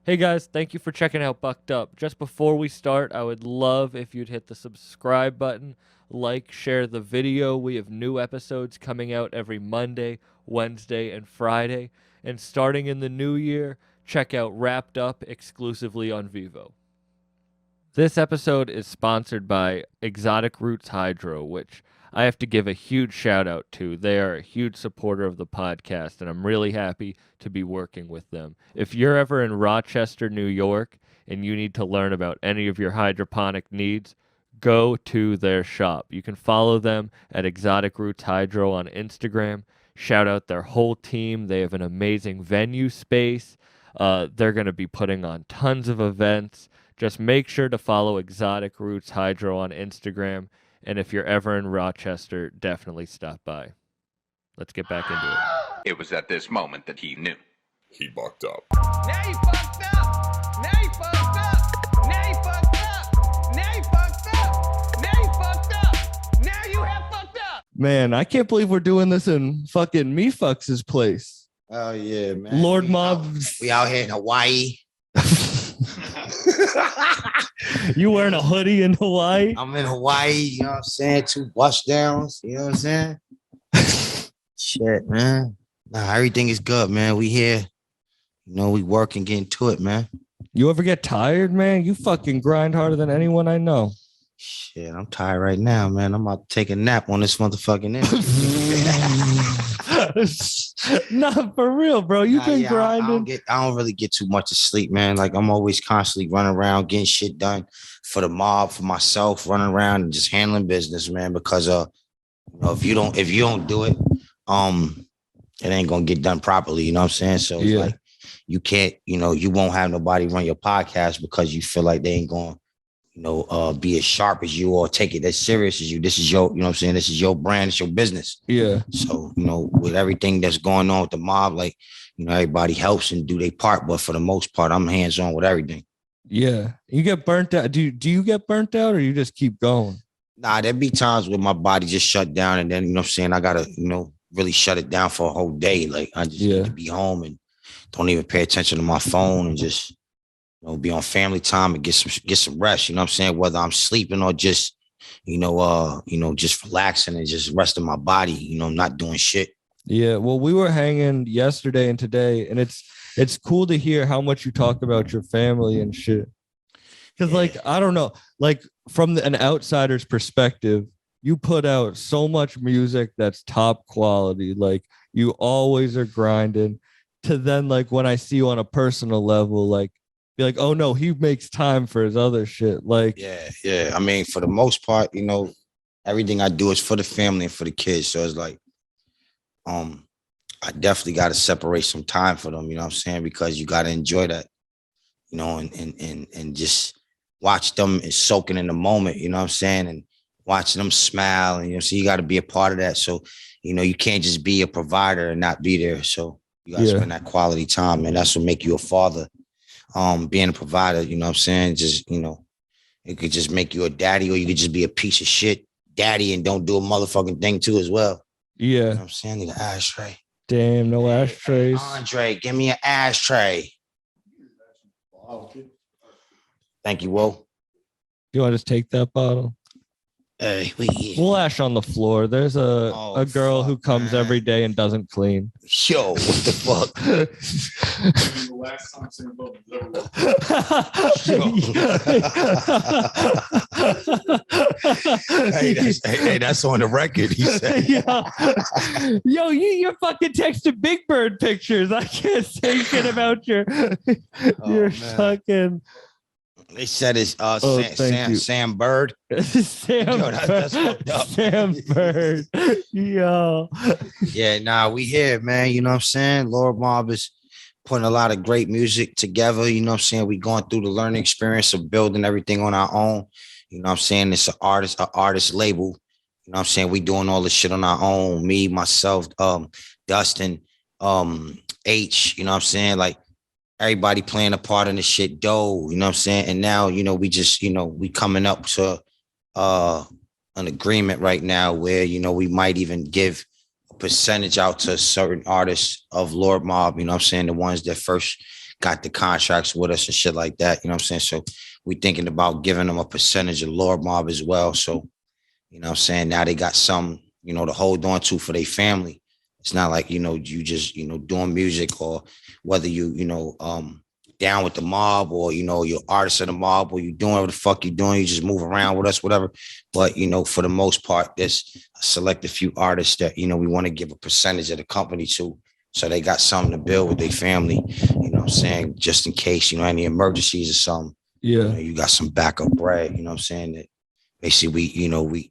Hey guys, thank you for checking out Bucked Up. Just before we start, I would love if you'd hit the subscribe button, share the video. We have new episodes coming out every Monday, Wednesday, and Friday. And starting in the new year, check out Wrapped Up exclusively on Vivo. This episode is sponsored by Exotic Roots Hydro, which I have to give a huge shout out to. They are a huge supporter of the podcast, and I'm really happy to be working with them. If you're ever in Rochester, New York, and you need to learn about any of your hydroponic needs, go to their shop. You can follow them at Exotic Roots Hydro on Instagram. Shout out their whole team. They have an amazing venue space. They're going to be putting on tons of events. Just make sure to follow Exotic Roots Hydro on Instagram. And if you're ever in Rochester, definitely stop by. Let's get back into it. It was at this moment that he knew. He bucked up. Now you fucked up. Now you fucked up. Now you fucked up. Now you fucked up. Now you fucked up. Now you have fucked up. Man, I can't believe we're doing this in fucking Me Fucks' place. Oh yeah, man. Lord Mob. We out here in Hawaii. You wearing a hoodie in Hawaii? I'm in Hawaii, you know what I'm saying? 2 bust downs, you know what I'm saying? Shit, man. Nah, everything is good, man. We here. You know, we work and getting to it, man. You ever get tired, man? You fucking grind harder than anyone I know. Shit, I'm tired right now, man. I'm about to take a nap on this motherfucking Not for real, bro. You've been grinding. I don't really get too much of sleep, man. Like I'm always constantly running around, getting shit done for the mob, for myself, running around and just handling business, man. Because you know, if you don't do it, it ain't gonna get done properly. You know what I'm saying? So it's like you can't, you know, you won't have nobody run your podcast because you feel like they ain't gonna, you know, be as sharp as you or take it as serious as you. This is your, you know what I'm saying? This is your brand, it's your business. Yeah. So, you know, with everything that's going on with the mob, like, you know, everybody helps and do their part. But for the most part, I'm hands-on with everything. Yeah. You get burnt out. Do you get burnt out or you just keep going? Nah, there'd be times where my body just shut down and then, you know what I'm saying, I gotta, you know, really shut it down for a whole day. Like I just need to be home and don't even pay attention to my phone and just, you know, be on family time and get some rest. You know what I'm saying? Whether I'm sleeping or just, you know, just relaxing and just resting my body, you know, not doing shit. Yeah. Well, we were hanging yesterday and today, and it's cool to hear how much you talk about your family and shit. Because like, I don't know, like from an outsider's perspective, you put out so much music that's top quality. Like you always are grinding to then like when I see you on a personal level, like, be like, oh no, he makes time for his other shit. Like, yeah. I mean, for the most part, you know, everything I do is for the family and for the kids. So it's like, I definitely got to separate some time for them. You know what I'm saying? Because you got to enjoy that, you know, and just watch them and soaking in the moment. You know what I'm saying? And watching them smile. And you know, so you got to be a part of that. So you know, you can't just be a provider and not be there. So you got to spend that quality time, and that's what make you a father. Being a provider, you know what I'm saying? Just, you know, it could just make you a daddy, or you could just be a piece of shit daddy and don't do a motherfucking thing too as well. Yeah. You know what I'm saying? I need an ashtray. Damn, no ashtrays. Andre, give me an ashtray. Thank you, Will. You want to just take that bottle? Hey, we'll ash on the floor. There's a girl who comes every day and doesn't clean. Yo, what the fuck? Hey, that's on the record. He said, Yo, you're fucking texting Big Bird pictures. I can't say shit about your fucking. They said it's Sam Bird. That's fucked up. Sam Bird. Yo. Yeah, nah, we here, man. You know what I'm saying? Lord Mob is putting a lot of great music together. You know what I'm saying? We going through the learning experience of building everything on our own. You know what I'm saying? It's an artist label. You know what I'm saying? We doing all this shit on our own. Me, myself, Dustin, H, you know what I'm saying? Like, everybody playing a part in the shit, dough, you know what I'm saying? And now, you know, we just, you know, we coming up to an agreement right now where, you know, we might even give a percentage out to certain artists of Lord Mob, you know what I'm saying? The ones that first got the contracts with us and shit like that. You know what I'm saying? So we thinking about giving them a percentage of Lord Mob as well. So, you know what I'm saying? Now they got some, you know, to hold on to for their family. It's not like, you know, you just, you know, doing music, or whether you know, down with the mob, or, you know, you're artist of the mob, or you doing whatever the fuck you're doing. You just move around with us, whatever. But, you know, for the most part, there's a select a few artists that, you know, we want to give a percentage of the company to. So they got something to build with their family, you know what I'm saying? Just in case, you know, any emergencies or something. Yeah. You know, you got some backup bread, you know what I'm saying? That basically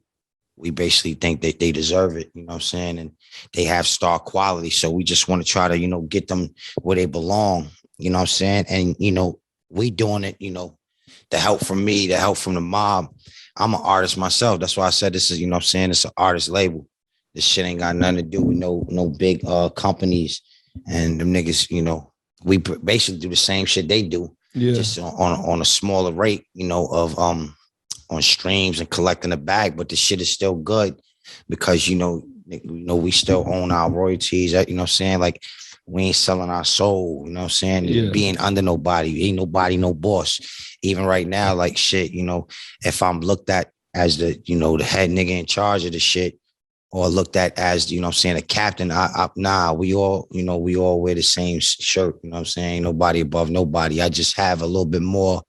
we basically think that they deserve it, you know what I'm saying? And they have star quality. So we just want to try to, you know, get them where they belong, you know what I'm saying? And, you know, we doing it, you know, the help from me, the help from the mob. I'm an artist myself. That's why I said this is, you know what I'm saying? It's an artist label. This shit ain't got nothing to do with no big companies. And them niggas, you know, we basically do the same shit they do. Yeah. Just on a smaller rate, you know, of on streams and collecting the bag, but the shit is still good because you know we still own our royalties. You know what I'm saying? Like we ain't selling our soul, you know what I'm saying? Yeah. Being under nobody, ain't nobody no boss. Even right now, like shit, you know, if I'm looked at as the, you know, the head nigga in charge of the shit, or looked at as, you know what I'm saying, a captain, nah, we all, you know, we all wear the same shirt, you know what I'm saying? Ain't nobody above nobody. I just have a little bit more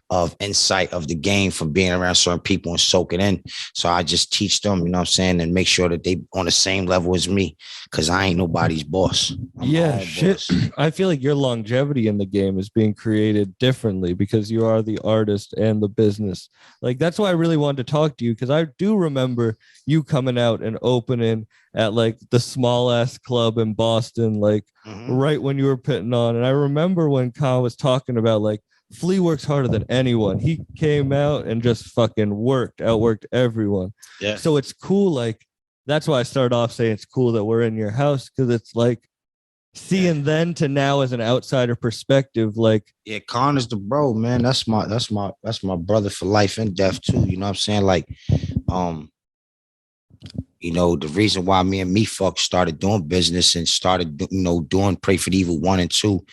of insight of the game from being around certain people and soaking in. So I just teach them, you know what I'm saying, and make sure that they on the same level as me, because I ain't nobody's boss. Yeah, shit. Boss. I feel like your longevity in the game is being created differently because you are the artist and the business. Like, that's why I really wanted to talk to you, because I do remember you coming out and opening at like the small ass club in Boston, like right when you were putting on. And I remember when Khan was talking about like, Flea works harder than anyone. He came out and just fucking outworked everyone. Yeah. So it's cool. Like, that's why I started off saying it's cool that we're in your house, because it's like seeing then to now as an outsider perspective. Like, yeah, Khan is the bro, man. That's my brother for life and death too. You know what I'm saying? Like, you know, the reason why me and Me-Fuck started doing business and started, you know, doing Pray for the Evil 1 and 2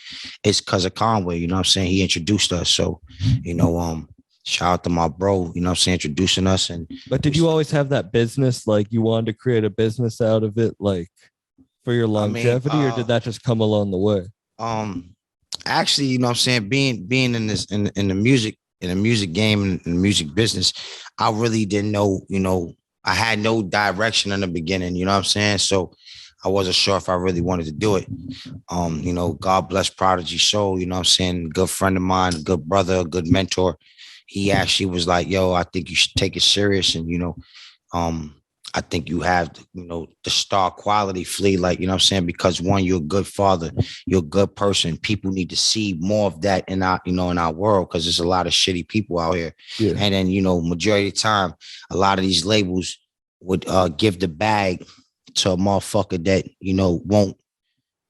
is because of Conway, you know what I'm saying? He introduced us. So, you know, shout out to my bro, you know what I'm saying, introducing us. But did you always have that business? Like, you wanted to create a business out of it, like for your longevity, or did that just come along the way? Actually, you know what I'm saying, being in this in the music game and in the music business, I really didn't know, you know, I had no direction in the beginning, you know what I'm saying? So I wasn't sure if I really wanted to do it. You know, God bless Prodigy soul, you know what I'm saying? Good friend of mine, good brother, a good mentor. He actually was like, yo, I think you should take it serious. And, you know, I think you have, you know, the star quality, Flea, like, you know what I'm saying? Because one, you're a good father, you're a good person. People need to see more of that in our, you know, in our world, because there's a lot of shitty people out here. Yeah. And then, you know, majority of the time, a lot of these labels would give the bag to a motherfucker that, you know, won't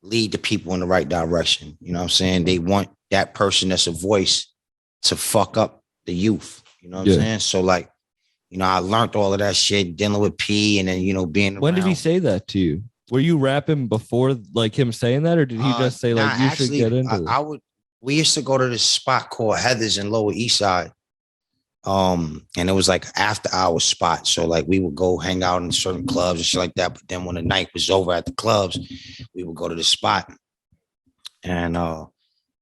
lead the people in the right direction. You know what I'm saying? They want that person that's a voice to fuck up the youth. You know what I'm saying? So like, you know, I learned all of that shit dealing with P, and then, you know, being when did he say that to you? Were you rapping before like him saying that, or did he just say like you should get into it? We used to go to this spot called Heather's in Lower East Side. And it was like after hour spot. So like we would go hang out in certain clubs and shit like that. But then when the night was over at the clubs, we would go to the spot. And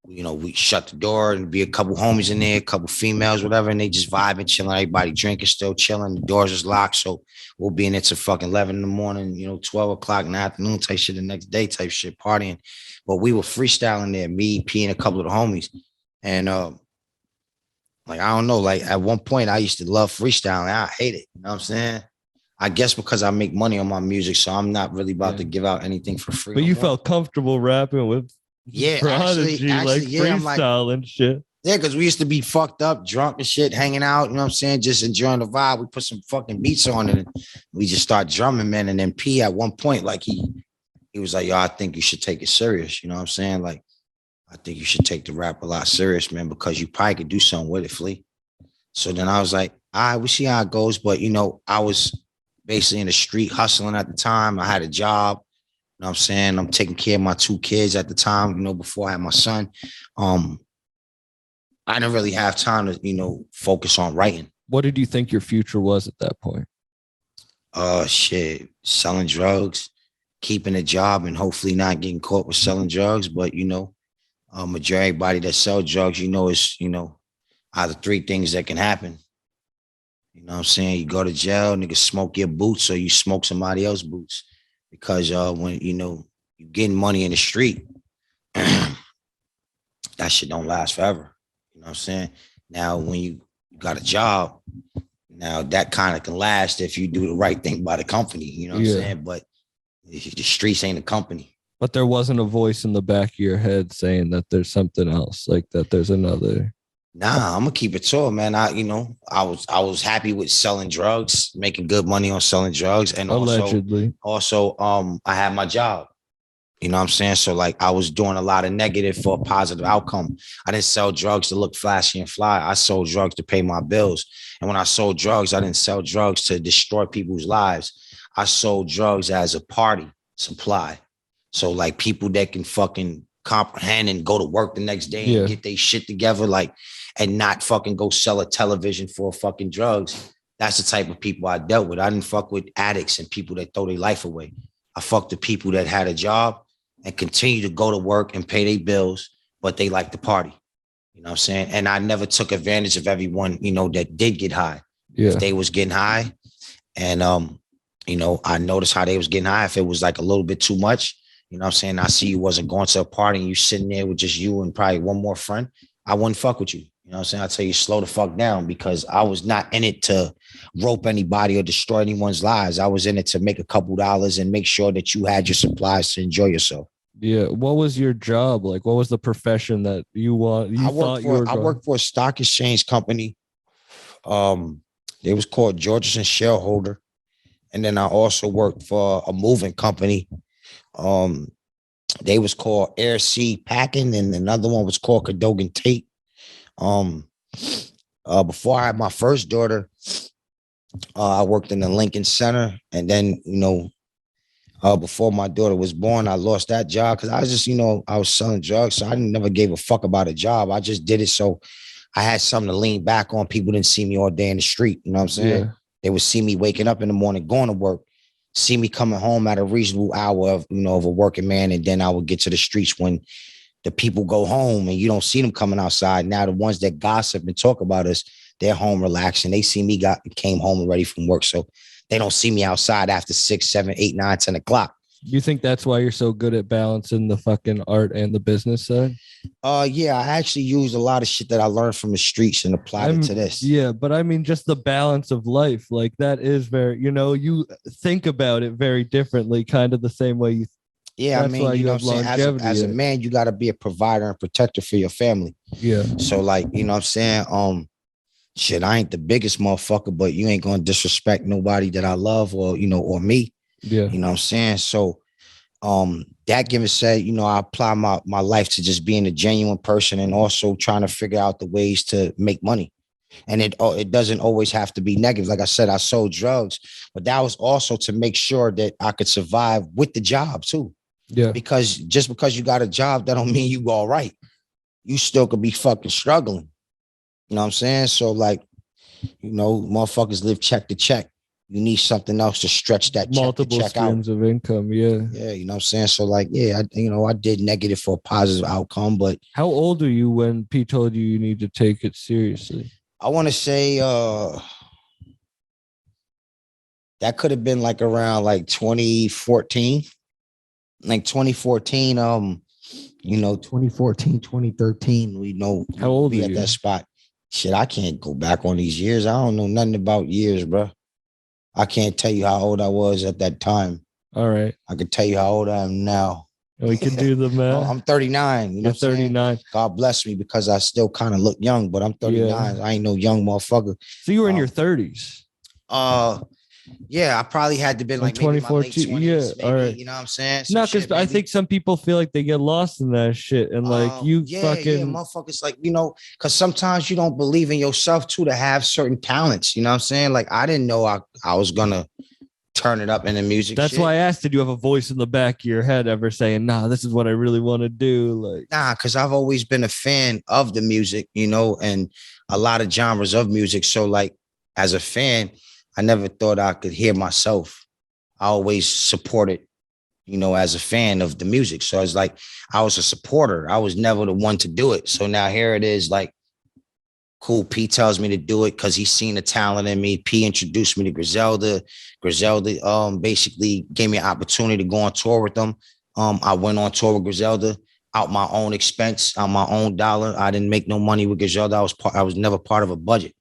you know, we shut the door and be a couple homies in there, a couple females, whatever, and they just vibing, chilling, everybody drinking, still chilling. The doors is locked, so we'll be in there till fucking 11 in the morning, you know, 12 o'clock in the afternoon type shit, the next day type shit, partying. But we were freestyling there, me, P, and a couple of the homies. And like, I don't know, like at one point I used to love freestyling. I hate it, you know what I'm saying? I guess because I make money on my music, so I'm not really about to give out anything for free. But you felt comfortable rapping with Prodigy, actually, like yeah, freestyle and shit. Yeah, because we used to be fucked up, drunk and shit, hanging out, you know what I'm saying? Just enjoying the vibe. We put some fucking beats on it, and we just start drumming, man. And then P at one point, like he was like, yo, I think you should take it serious. You know what I'm saying? Like, I think you should take the rap a lot serious, man, because you probably could do something with it, Flea. So then I was like, all right, we see how it goes. But, you know, I was basically in the street hustling at the time. I had a job. know what I'm saying? I'm taking care of my 2 kids at the time, you know, before I had my son. I didn't really have time to, you know, focus on writing. What did you think your future was at that point? Shit, selling drugs, keeping a job, and hopefully not getting caught with selling drugs. But, you know, majority of everybody that sell drugs, you know, is, you know, either 3 things that can happen. You know what I'm saying? You go to jail, niggas smoke your boots, or you smoke somebody else's boots. Because when, you know, you getting money in the street, that shit don't last forever. You know what I'm saying? Now, when you got a job, now that kind of can last if you do the right thing by the company. You know what I'm saying? But the streets ain't a company. But there wasn't a voice in the back of your head saying that there's something else, like that there's another. Nah, I'm gonna keep it tall, man. I was happy with selling drugs, making good money on selling drugs, and Allegedly. also I had my job. You know what I'm saying? So like I was doing a lot of negative for a positive outcome. I didn't sell drugs to look flashy and fly. I sold drugs to pay my bills. And when I sold drugs, I didn't sell drugs to destroy people's lives. I sold drugs as a party supply. So like people that can fucking comprehend and go to work the next day and get their shit together, like, and not fucking go sell a television for fucking drugs. That's the type of people I dealt with. I didn't fuck with addicts and people that throw their life away. I fucked the people that had a job and continue to go to work and pay their bills, but they like to party. You know what I'm saying? And I never took advantage of everyone, you know, that did get high. Yeah. If they was getting high and, you know, I noticed how they was getting high. If it was like a little bit too much, you know what I'm saying? I see you wasn't going to a party and you sitting there with just you and probably one more friend. I wouldn't fuck with you. You know what I'm saying? I tell you, slow the fuck down, because I was not in it to rope anybody or destroy anyone's lives. I was in it to make a couple dollars and make sure that you had your supplies to enjoy yourself. Yeah. What was your job? Like, what was the profession that you want? I worked for a stock exchange company. It was called George's and Shareholder. And then I also worked for a moving company. They was called Air Sea Packing, and another one was called Cadogan Tate. Before I had my first daughter, I worked in the Lincoln Center, and then, you know, before my daughter was born, I lost that job because I was just, you know, I was selling drugs, so I never gave a fuck about a job. I just did it so I had something to lean back on. People didn't see me all day in the street. You know what I'm saying? Yeah. They would see me waking up in the morning, going to work, see me coming home at a reasonable hour of, you know, of a working man, and then I would get to the streets when the people go home and you don't see them coming outside. Now the ones that gossip and talk about us, they're home relaxing. They see me came home and ready from work. So they don't see me outside after 6, 7, 8, 9, 10 o'clock. You think that's why you're so good at balancing the fucking art and the business side? Yeah, I actually used a lot of shit that I learned from the streets and applied it to this. Yeah, but I mean, just the balance of life, like that is very, you know, you think about it very differently, kind of the same way you. Yeah, I mean, you know what I'm saying? As a man, you got to be a provider and protector for your family. Yeah. So like, you know what I'm saying? Shit, I ain't the biggest motherfucker, but you ain't going to disrespect nobody that I love or, you know, or me. Yeah. You know what I'm saying? So that given said, you know, I apply my life to just being a genuine person and also trying to figure out the ways to make money. And it doesn't always have to be negative. Like I said, I sold drugs, but that was also to make sure that I could survive with the job too. Yeah. Because just because you got a job, that don't mean you all right. You still could be fucking struggling. You know what I'm saying? So like, you know, motherfuckers live check to check. You need something else to stretch that multiple check streams out. Of income. Yeah. Yeah. You know what I'm saying? So like, yeah, I did negative for a positive outcome, but. How old are you when Pete told you need to take it seriously? I want to say, that could have been like around like 2014. Like 2014, you know, 2014, 2013, we know how old be are at you? That spot. Shit, I can't go back on these years. I don't know nothing about years, bro. I can't tell you how old I was at that time. All right. I could tell you how old I am now. We could do the math. I'm 39. You know, you're 39. God bless me because I still kind of look young, but I'm 39. Yeah. I ain't no young motherfucker. So you were in your 30s. Yeah, I probably had to be like 2014. Maybe, yeah, all right. You know what I'm saying? No, because I think some people feel like they get lost in that shit, and like yeah, motherfuckers, like, you know, because sometimes you don't believe in yourself too to have certain talents. You know what I'm saying? Like I didn't know I was gonna turn it up in the music. That's shit. why I asked, did you have a voice in the back of your head ever saying, nah, this is what I really want to do? Like, Nah, because I've always been a fan of the music, you know, and a lot of genres of music. So, like, as a fan, I never thought I could hear myself. I always supported, you know, as a fan of the music. So it's like I was a supporter. I was never the one to do it. So now here it is, like, cool. P tells me to do it because he's seen the talent in me. P introduced me to Griselda. Griselda basically gave me an opportunity to go on tour with them. I went on tour with Griselda out my own expense, out my own dollar. I didn't make no money with Griselda. I was never part of a budget.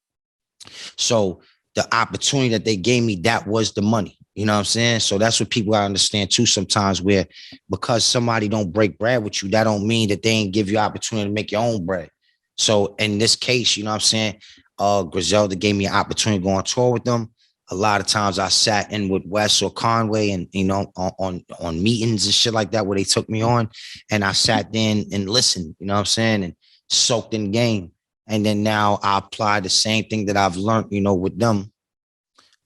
So the opportunity that they gave me, that was the money. You know what I'm saying? So that's what people I understand too sometimes, where because somebody don't break bread with you, that don't mean that they ain't give you opportunity to make your own bread. So in this case, you know what I'm saying? Griselda gave me an opportunity to go on tour with them. A lot of times I sat in with Wes or Conway and, you know, on meetings and shit like that where they took me on, and I sat there and listened, you know what I'm saying? And soaked in the game. And then now I apply the same thing that I've learned, you know, with them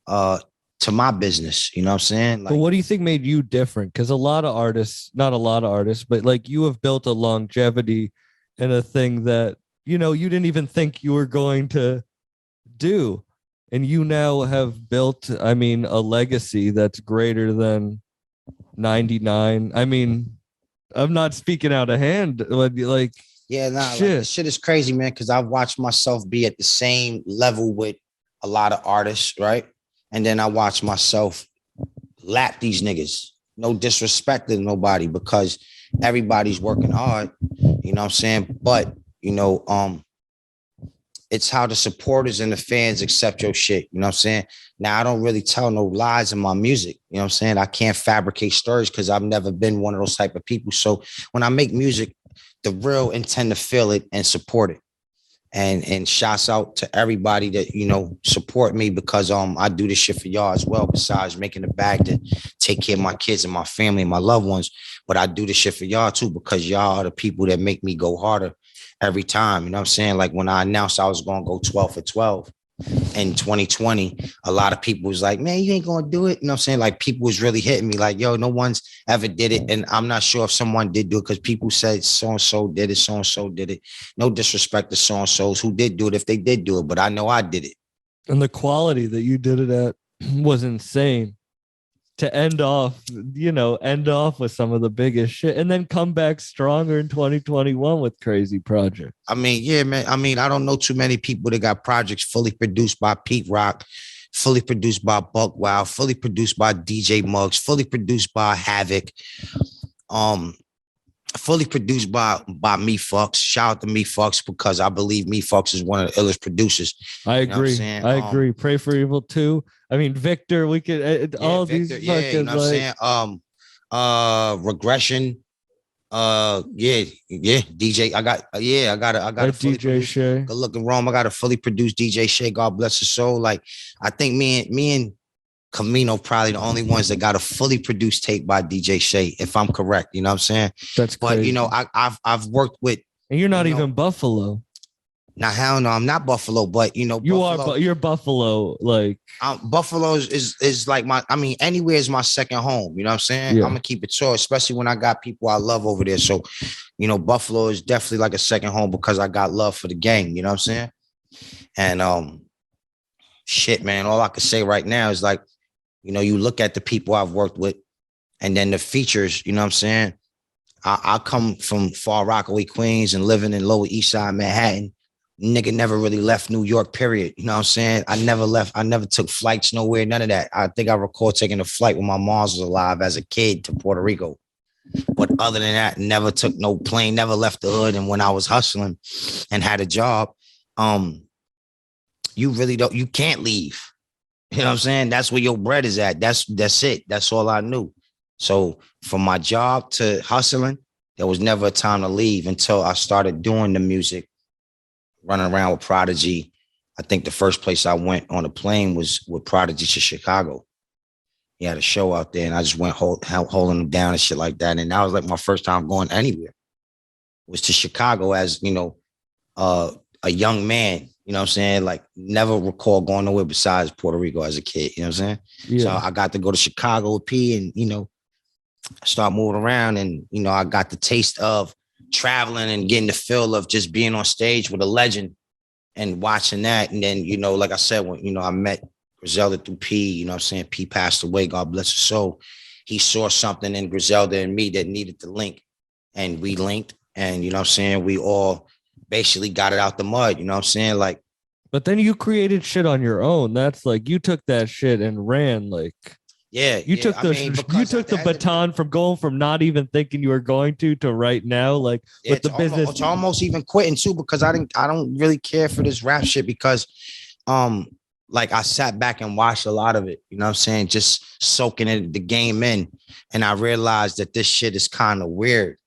to my business. You know what I'm saying? Like, but what do you think made you different? Because a lot of artists, not a lot of artists, but like you have built a longevity in a thing that, you know, you didn't even think you were going to do. And you now have built, I mean, a legacy that's greater than 99. I mean, I'm not speaking out of hand. Like, yeah, nah, shit. like, this shit is crazy, man, because I've watched myself be at the same level with a lot of artists, right? And then I watch myself lap these niggas. No disrespect to nobody, because everybody's working hard, you know what I'm saying? But, you know, it's how the supporters and the fans accept your shit. You know what I'm saying? Now, I don't really tell no lies in my music. You know what I'm saying? I can't fabricate stories because I've never been one of those type of people. So when I make music, the real intend to feel it and support it. And shouts out to everybody that, you know, support me, because I do this shit for y'all as well, besides making the bag to take care of my kids and my family and my loved ones. But I do this shit for y'all too, because y'all are the people that make me go harder every time. You know what I'm saying? Like when I announced I was going to go 12 for 12 in 2020, a lot of people was like, man, you ain't going to do it. You know what I'm saying? Like people was really hitting me like, yo, no one's ever did it. And I'm not sure if someone did do it, because people said so-and-so did it, so-and-so did it. No disrespect to so-and-sos who did do it if they did do it, but I know I did it. And the quality that you did it at was insane. To end off with some of the biggest shit, and then come back stronger in 2021 with crazy projects. I mean, yeah, man. I mean, I don't know too many people that got projects fully produced by Pete Rock, fully produced by Buck Wild, fully produced by DJ Muggs, fully produced by Havoc, fully produced by Me Fucks. Shout out to Me Fucks, because I believe Me Fucks is one of the illest producers. I agree. You know I agree. Pray for Evil too. I mean, Victor, we could all Victor, these yeah, fucking, you know what I'm saying? Regression. DJ. I got a fully DJ produced, Shay. good looking Rome. I got a fully produced DJ Shay. God bless his soul. Like, I think me and Camino probably the only ones that got a fully produced tape by DJ Shay, if I'm correct. You know what I'm saying? That's but crazy. You know, I've worked with, and you're not even Buffalo. Now, hell no, I'm not Buffalo, but you know, you Buffalo, are. You're Buffalo, like Buffalo is like my. I mean, anywhere is my second home. You know what I'm saying? Yeah. I'm gonna keep it short, especially when I got people I love over there. So, you know, Buffalo is definitely like a second home because I got love for the gang. You know what I'm saying? And shit, man, all I can say right now is like, you know, you look at the people I've worked with, and then the features. You know what I'm saying? I come from Far Rockaway, Queens, and living in Lower East Side Manhattan. Nigga never really left New York, period. You know what I'm saying? I never left. I never took flights nowhere, none of that. I think I recall taking a flight when my mom was alive as a kid to Puerto Rico. But other than that, never took no plane, never left the hood. And when I was hustling and had a job, you can't leave. You know what I'm saying? That's where your bread is at. That's it. That's all I knew. So from my job to hustling, there was never a time to leave until I started doing the music. Running around with Prodigy. I think the first place I went on a plane was with Prodigy to Chicago. He had a show out there, and I just went holding him down and shit like that. And that was like my first time going anywhere. Was to Chicago as, you know, a young man, you know what I'm saying? Like never recall going nowhere besides Puerto Rico as a kid, you know what I'm saying? Yeah. So I got to go to Chicago with P and, you know, start moving around. And, you know, I got the taste of traveling and getting the feel of just being on stage with a legend and watching that. And then, you know, like I said, when, you know, I met Griselda through P, you know what I'm saying? P passed away, God bless his soul. He saw something in Griselda and me that needed to link. And we linked. And, you know what I'm saying? We all basically got it out the mud, you know what I'm saying? Like, but then you created shit on your own. That's like you took that shit and ran. Like, yeah, you took the baton from going from not even thinking you were going to right now, like with the business. It's almost even quitting too, because I don't really care for this rap shit because like I sat back and watched a lot of it, you know what I'm saying? Just soaking the game in. And I realized that this shit is kind of weird.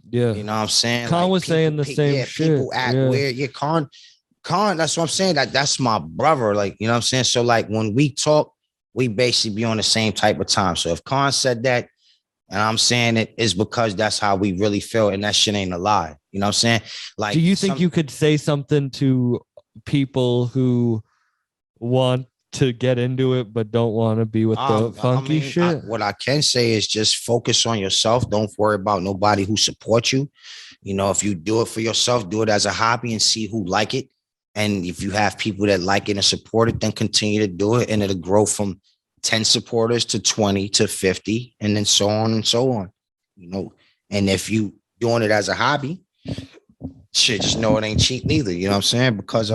Yeah. You know what I'm saying? Con was saying the same shit. People act weird. Yeah, Con, that's what I'm saying. That's my brother. Like, you know what I'm saying? So like when we talk, we basically be on the same type of time. So if Con said that, and I'm saying it is because that's how we really feel, and that shit ain't a lie. You know what I'm saying? Like, do you think you could say something to people who want to get into it but don't want to be with the funky shit? What I can say is just focus on yourself. Don't worry about nobody who supports you. You know, if you do it for yourself, do it as a hobby and see who like it. And if you have people that like it and support it, then continue to do it. And it'll grow from 10 supporters to 20 to 50, and then so on and so on. You know, and if you doing it as a hobby, shit, just know it ain't cheap neither. You know what I'm saying? Because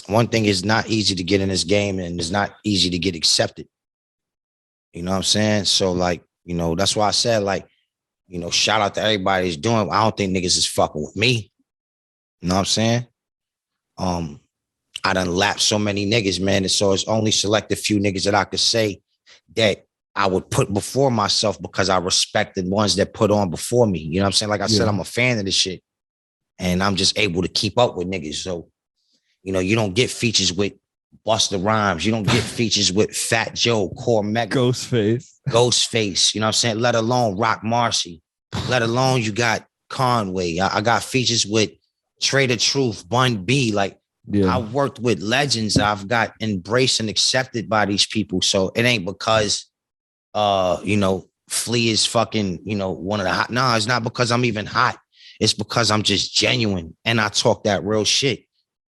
one thing is not easy to get in this game, and it's not easy to get accepted. You know what I'm saying? So like, you know, that's why I said, like, you know, shout out to everybody who's doing. I don't think niggas is fucking with me. You know what I'm saying? I done lapped so many niggas, man. And so it's only select a few niggas that I could say that I would put before myself because I respect the ones that put on before me. You know what I'm saying? Like I said, I'm a fan of this shit, and I'm just able to keep up with niggas. So, you know, you don't get features with Busta Rhymes. You don't get features with Fat Joe, Core Mega, Ghostface. You know what I'm saying? Let alone Rock Marcy. Let alone you got Conway. I got features with Trader Truth, Bun B. Like, I worked with legends. I've got embraced and accepted by these people. So it ain't because, you know, Flea is fucking, you know, one of the hot. No, it's not because I'm even hot. It's because I'm just genuine and I talk that real shit.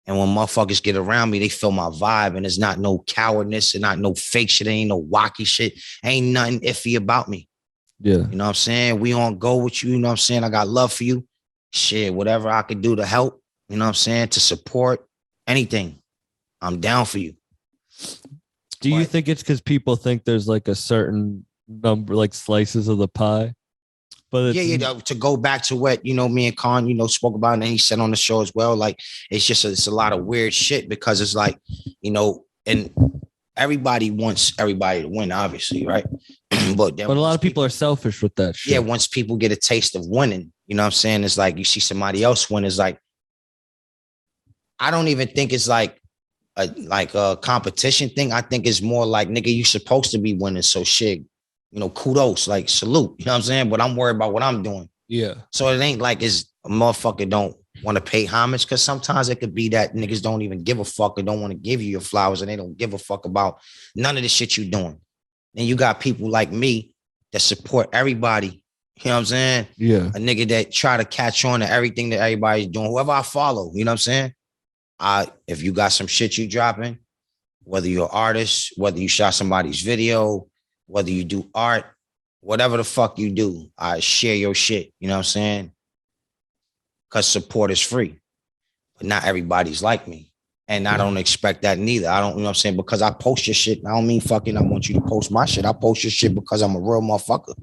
And when motherfuckers get around me, they feel my vibe, and there's not no cowardness and not no fake shit. Ain't no wacky shit. Ain't nothing iffy about me. Yeah. You know what I'm saying? We on go with you. You know what I'm saying? I got love for you. Shit, whatever I could do to help, you know what I'm saying? To support anything, I'm down for you. Do you think it's because people think there's like a certain number, like slices of the pie? But to go back to what, you know, me and Con, you know, spoke about, and he said on the show as well, like, it's just it's a lot of weird shit because it's like, you know, and everybody wants everybody to win, obviously, right? but a lot of people are selfish with that shit. Yeah, once people get a taste of winning, you know what I'm saying? It's like you see somebody else win, it's like, I don't even think it's like a competition thing. I think it's more like, nigga, you supposed to be winning, so shit, you know, kudos, like salute, you know what I'm saying? But I'm worried about what I'm doing. Yeah. So it ain't like it's a motherfucker don't want to pay homage, because sometimes it could be that niggas don't even give a fuck or don't want to give you your flowers, and they don't give a fuck about none of the shit you doing. And you got people like me that support everybody. You know what I'm saying? Yeah. A nigga that try to catch on to everything that everybody's doing, whoever I follow, you know what I'm saying? If you got some shit you dropping, whether you're an artist, whether you shot somebody's video, whether you do art, whatever the fuck you do, I share your shit. You know what I'm saying? Because support is free. But not everybody's like me. And I don't expect that neither. I don't, you know what I'm saying? Because I post your shit. I don't mean fucking I want you to post my shit. I post your shit because I'm a real motherfucker.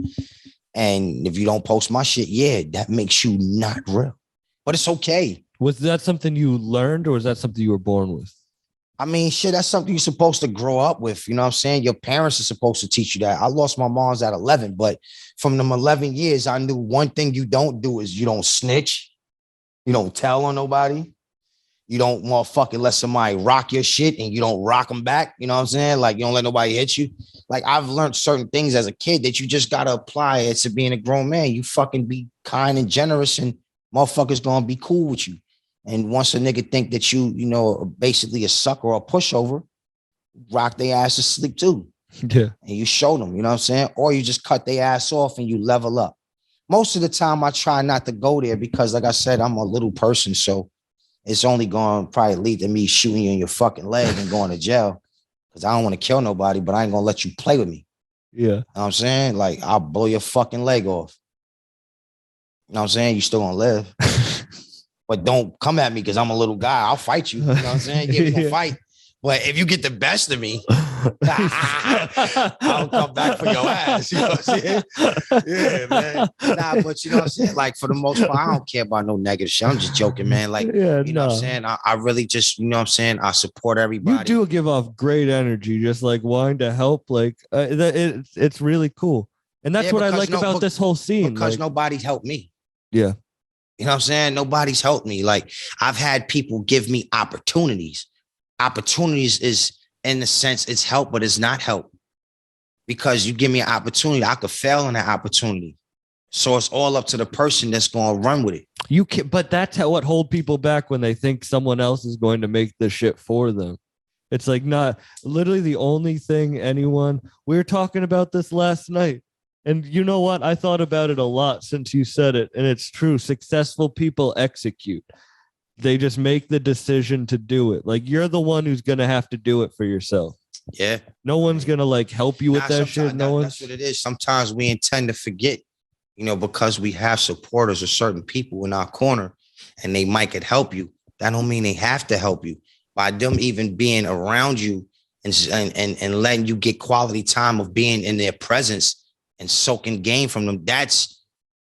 And if you don't post my shit, yeah, that makes you not real. But it's okay. Was that something you learned, or was that something you were born with? I mean, shit, that's something you're supposed to grow up with. You know what I'm saying? Your parents are supposed to teach you that. I lost my mom's at 11, but from them 11 years, I knew one thing you don't do is you don't snitch. You don't tell on nobody. You don't motherfucking let somebody rock your shit and you don't rock them back. You know what I'm saying? Like, you don't let nobody hit you. Like, I've learned certain things as a kid that you just got to apply it to being a grown man. You fucking be kind and generous, and motherfuckers going to be cool with you. And once a nigga think that you know, basically a sucker or a pushover, rock their ass to sleep too. Yeah. And you show them, you know what I'm saying? Or you just cut their ass off and you level up. Most of the time I try not to go there because, like I said, I'm a little person. So it's only going to probably lead to me shooting you in your fucking leg and going to jail. Because I don't want to kill nobody, but I ain't going to let you play with me. Yeah. You know what I'm saying? Like, I'll blow your fucking leg off. You know what I'm saying? You still going to live. But don't come at me because I'm a little guy. I'll fight you. You know what I'm saying? Yeah, we gonna fight. But if you get the best of me, I'll come back for your ass. You know what I'm saying? Yeah, man. Nah, but you know what I'm saying? Like, for the most part, I don't care about no negative shit. I'm just joking, man. Like, Yeah, you know what I'm saying? I really just, you know what I'm saying? I support everybody. You do give off great energy, just like wanting to help. Like, it's really cool. And that's what I like about this whole scene. Because like, nobody's helped me. Yeah. You know what I'm saying? Nobody's helped me. Like, I've had people give me opportunities. Opportunities is, in the sense, it's help, but it's not help. Because you give me an opportunity, I could fail on that opportunity. So it's all up to the person that's going to run with it. You can, but that's what hold people back when they think someone else is going to make the shit for them. It's like not literally the only thing we were talking about this last night. And you know what? I thought about it a lot since you said it. And it's true. Successful people execute. They just make the decision to do it. Like, you're the one who's going to have to do it for yourself. Yeah. No one's going to like help you with that shit. That's what it is. Sometimes we intend to forget, you know, because we have supporters or certain people in our corner and they might could help you. That don't mean they have to help you. By them even being around you and letting you get quality time of being in their presence and soaking game from them, that's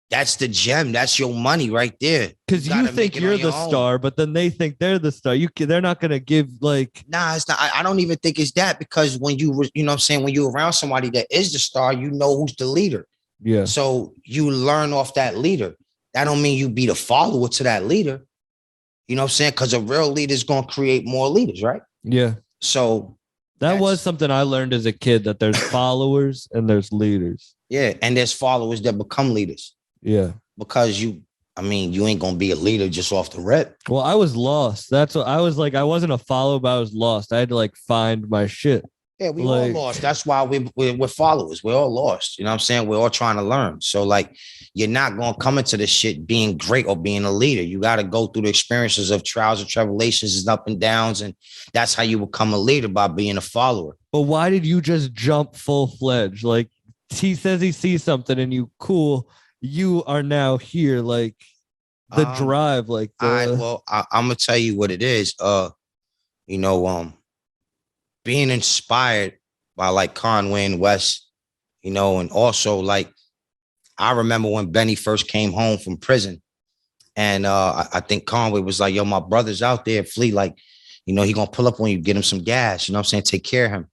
the gem. That's your money right there. Because you think you're the star, but then they think they're the star. They're not going to give like. Nah, it's not. I don't even think it's that, because when you know what I'm saying, when you're around somebody that is the star, you know who's the leader. Yeah. So you learn off that leader. That don't mean you be the follower to that leader. You know what I'm saying? Because a real leader is going to create more leaders, right? Yeah. So that was something I learned as a kid, that there's followers and there's leaders. Yeah. And there's followers that become leaders. Yeah. Because you ain't going to be a leader just off the rip. Well, I was lost. That's what I was like. I wasn't a follower, but I was lost. I had to like find my shit. Yeah, we all lost. That's why we're followers. We're all lost. You know what I'm saying? We're all trying to learn. So like, you're not going to come into this shit being great or being a leader. You got to go through the experiences of trials and tribulations and up and downs. And that's how you become a leader, by being a follower. But why did you just jump full fledged? Like, he says he sees something and you you are now here. Like the drive, like I'm going to tell you what it is. Being inspired by like Conway and West, you know, and also like, I remember when Benny first came home from prison, and I think Conway was like, yo, my brother's out there, Flea, like, you know, he gonna pull up on you, get him some gas, you know what I'm saying, take care of him.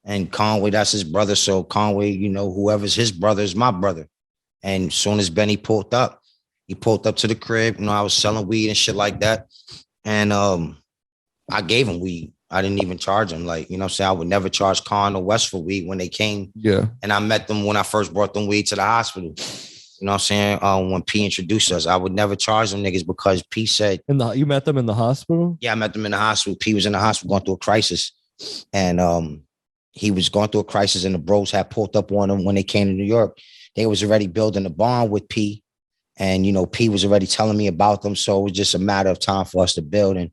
And Conway, that's his brother. So Conway, you know, whoever's his brother is my brother. And as soon as Benny pulled up, he pulled up to the crib. You know, I was selling weed and shit like that. And I gave him weed. I didn't even charge him. Like, you know what I'm saying? I would never charge Con or West for weed when they came. Yeah. And I met them when I first brought them weed to the hospital. You know what I'm saying? When P introduced us, I would never charge them niggas, because P said. You met them in the hospital? Yeah, I met them in the hospital. P was in the hospital going through a crisis. And he was going through a crisis, and the bros had pulled up on him when they came to New York. They was already building a bond with P. And, you know, P was already telling me about them. So it was just a matter of time for us to build. And,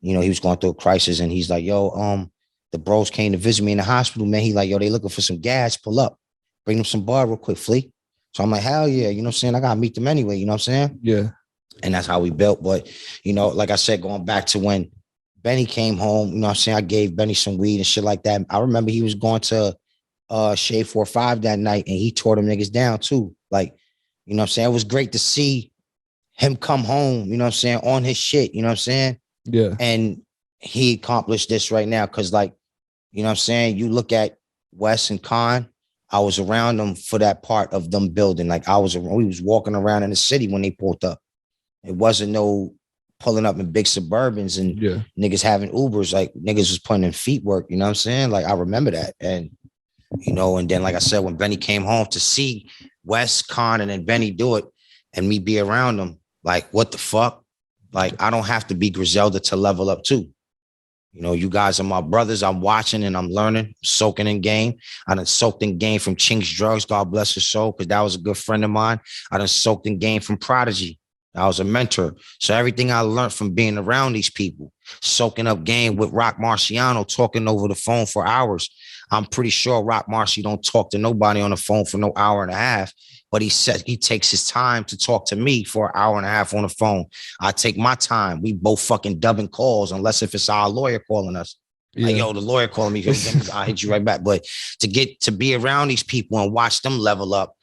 you know, he was going through a crisis, and he's like, yo, the bros came to visit me in the hospital, man. He like, yo, they looking for some gas. Pull up. Bring them some bar real quick, Flea. So I'm like, hell yeah. You know what I'm saying? I got to meet them anyway. You know what I'm saying? Yeah. And that's how we built. But, you know, like I said, going back to when Benny came home, you know what I'm saying? I gave Benny some weed and shit like that. I remember he was going to Shade 4-5 that night, and he tore them niggas down too. Like, you know what I'm saying? It was great to see him come home, you know what I'm saying, on his shit, you know what I'm saying? Yeah. And he accomplished this right now, because, like, you know what I'm saying? You look at Wes and Con, I was around them for that part of them building. Like, we was walking around in the city when they pulled up. It wasn't no pulling up in big Suburbans and niggas having Ubers. Like, niggas was putting in feet work, you know what I'm saying? Like, I remember that. And, you know, and then, like I said, when Benny came home, to see Wes, Con, and then Benny do it, and me be around them, like, what the fuck? Like, I don't have to be Griselda to level up too. You know, you guys are my brothers. I'm watching and I'm learning, soaking in game. I done soaked in game from Chinks Drugs, God bless his soul, because that was a good friend of mine. I done soaked in game from Prodigy. I was a mentor. So everything I learned from being around these people, soaking up game with Rock Marciano, talking over the phone for hours. I'm pretty sure Rock Marcy don't talk to nobody on the phone for no hour and a half. But he said he takes his time to talk to me for an hour and a half on the phone. I take my time. We both fucking dubbing calls, unless if it's our lawyer calling us. Yeah. Like, yo, the lawyer calling me. I'll hit you right back. But to be around these people and watch them level up,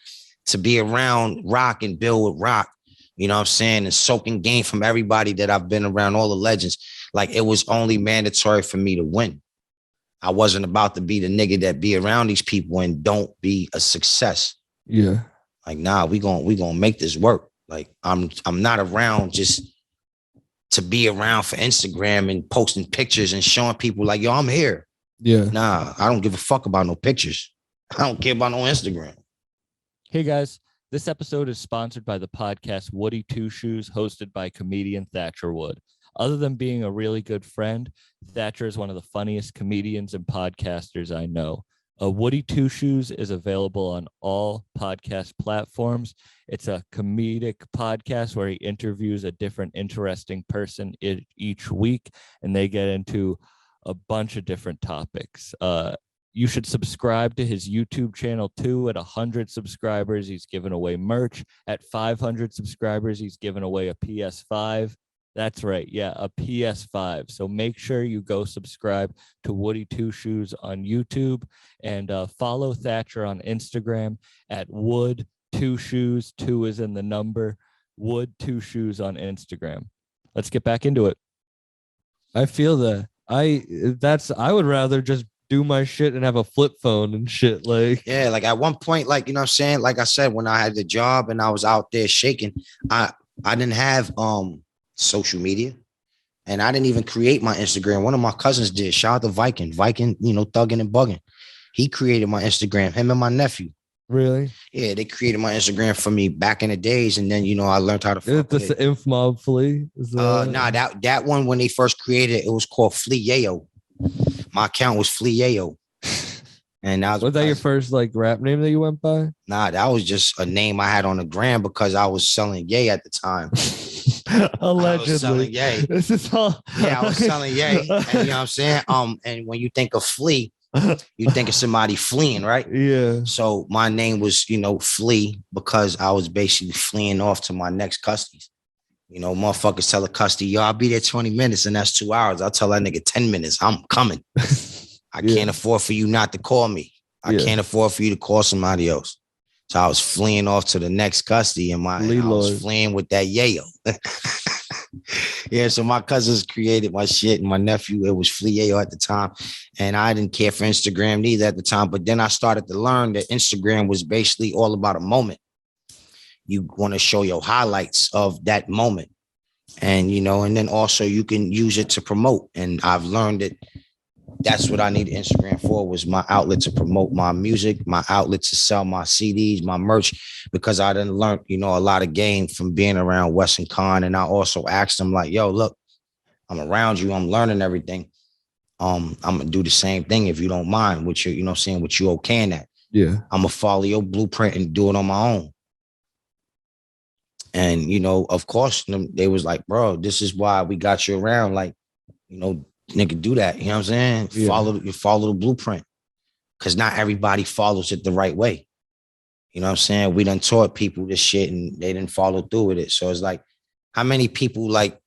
to be around Rock and build with Rock, you know what I'm saying, and soaking game from everybody that I've been around, all the legends. Like, it was only mandatory for me to win. I wasn't about to be the nigga that be around these people and don't be a success. Yeah. Like, nah, we gonna make this work. Like, I'm not around just to be around for Instagram and posting pictures and showing people like, yo, I'm here. Yeah. Nah, I don't give a fuck about no pictures. I don't care about no Instagram. Hey guys, this episode is sponsored by the podcast Woody Two Shoes, hosted by comedian Thatcher Wood. Other than being a really good friend, Thatcher is one of the funniest comedians and podcasters I know. Woody Two Shoes is available on all podcast platforms. It's a comedic podcast where he interviews a different interesting person each week, and they get into a bunch of different topics. You should subscribe to his YouTube channel too. At 100 subscribers, he's giving away merch. At 500 subscribers, he's giving away a PS5. That's right. Yeah, a PS5. So make sure you go subscribe to Woody Two Shoes on YouTube and follow Thatcher on Instagram at Wood Two Shoes. 2 is in the number. Wood Two Shoes on Instagram. Let's get back into it. I feel that. I would rather just do my shit and have a flip phone and shit. Like, yeah, like at one point, like, you know what I'm saying? Like I said, when I had the job and I was out there shaking, I didn't have social media, and I didn't even create my Instagram. One of my cousins did. Shout out to Viking, you know, thugging and bugging. He created my Instagram, him and my nephew. Really? Yeah, they created my Instagram for me back in the days, and then, you know, I learned how to fuck with it. Inf Mob Flea? Nah, that one, when they first created it was called Flea Yayo. My account was Flea Yayo. And was that your first like rap name that you went by? Nah, that was just a name I had on the gram because I was selling yay at the time. Allegedly. I was selling yay. This is all. Yeah, I was selling yay. And you know what I'm saying? And when you think of flea, you think of somebody fleeing, right? Yeah. So my name was, you know, Flea, because I was basically fleeing off to my next custody. You know, motherfuckers tell a custody, yo, I'll be there 20 minutes and that's 2 hours. I'll tell that nigga 10 minutes, I'm coming. I can't afford for you not to call me. I can't afford for you to call somebody else. So I was fleeing off to the next custody, and I was fleeing with that yayo. Yeah, so my cousins created my shit, and my nephew, it was Flea Yayo at the time. And I didn't care for Instagram neither at the time. But then I started to learn that Instagram was basically all about a moment. You want to show your highlights of that moment. And, you know, and then also you can use it to promote. And I've learned that that's what I needed Instagram for, was my outlet to promote my music, my outlet to sell my CDs, my merch, because I done learned, you know, a lot of game from being around Weston Khan. And I also asked them like, yo, look, I'm around you. I'm learning everything. I'm going to do the same thing if you don't mind, which you know what I'm saying, what you okay in that. Yeah. I'm going to follow your blueprint and do it on my own. And, you know, of course, they was like, bro, this is why we got you around. Like, you know, nigga, do that. You know what I'm saying? Yeah. Follow the blueprint. Because not everybody follows it the right way. You know what I'm saying? We done taught people this shit and they didn't follow through with it. So it's like, how many people, like,